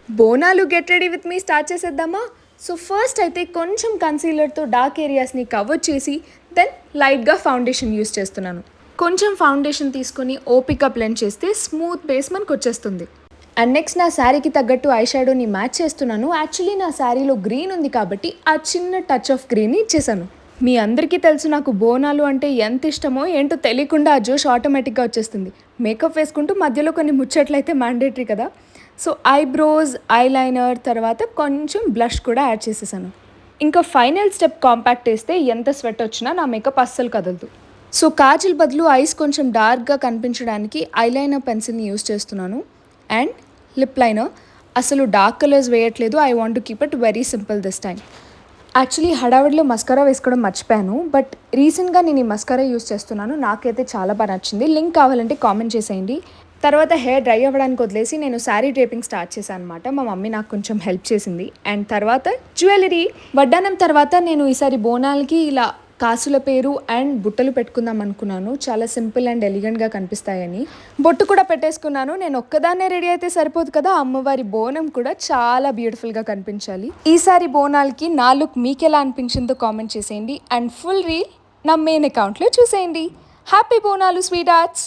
Bonalu get ready with me start చేసేద్దామా? So first అయితే కొంచెం కన్సీలర్తో డార్క్ ఏరియాస్ని కవర్ చేసి దెన్ లైట్గా ఫౌండేషన్ యూస్ చేస్తున్నాను. కొంచెం ఫౌండేషన్ తీసుకొని ఓపిక బ్లెండ్ చేస్తే స్మూత్ బేస్ మనకు వచ్చేస్తుంది. అండ్ నెక్స్ట్ నా శారీకి తగ్గట్టు ఐ షాడోని మ్యాచ్ చేస్తున్నాను. యాక్చువల్లీ నా శారీలో గ్రీన్ ఉంది కాబట్టి ఆ చిన్న టచ్ ఆఫ్ గ్రీన్ ఇచ్చేసాను. మీ అందరికీ తెలుసు నాకు బోనాలు అంటే ఎంత ఇష్టమో ఏంటో తెలియకుండా ఆ జోష్ ఆటోమేటిక్గా వచ్చేస్తుంది. మేకప్ వేసుకుంటూ మధ్యలో కొన్ని ముచ్చట్లు అయితే మ్యాండేటరీ కదా. సో ఐబ్రోస్, ఐలైనర్, తర్వాత కొంచెం బ్లష్ కూడా యాడ్ చేసేసాను. ఇంకా ఫైనల్ స్టెప్ కాంపాక్ట్ వేస్తే ఎంత స్వెట్ వచ్చినా నా మేకప్ అస్సలు కదలదు. సో కాజల్ బదులు ఐస్ కొంచెం డార్క్గా కనిపించడానికి ఐలైనర్ పెన్సిల్ని యూస్ చేస్తున్నాను. అండ్ లిప్ లైనర్ అసలు డార్క్ కలర్స్ వేయట్లేదు. I want to keep it very simple this time. Actually హడావిడిలో మస్కారా వేసుకోవడం మర్చిపోయాను, బట్ రీసెంట్గా నేను ఈ మస్కారా యూస్ చేస్తున్నాను. నాకైతే చాలా బాగా నచ్చింది. లింక్ కావాలంటే కామెంట్ చేసేయండి. తర్వాత హెయిర్ డ్రై అవ్వడానికి వదిలేసి నేను శారీ డ్రేపింగ్ స్టార్ట్ చేశాను అనమాట. మా మమ్మీ నాకు కొంచెం హెల్ప్ చేసింది. అండ్ తర్వాత జ్యువెలరీ వడ్డానం తర్వాత నేను ఈసారి బోనాలకి ఇలా కాసుల పేరు అండ్ బుట్టలు పెట్టుకుందాం అనుకున్నాను. చాలా సింపుల్ అండ్ ఎలిగెంట్గా కనిపిస్తాయని బొట్టు కూడా పెట్టేసుకున్నాను. నేను ఒక్కదాన్నే రెడీ అయితే సరిపోదు కదా, అమ్మవారి బోనం కూడా చాలా బ్యూటిఫుల్గా కనిపించాలి. ఈసారి బోనాలకి నా లుక్ మీకు ఎలా అనిపించిందో కామెంట్ చేసేయండి. అండ్ ఫుల్ రీల్ నా మెయిన్ అకౌంట్లో చూసేయండి. Happy Bonalu sweet arts.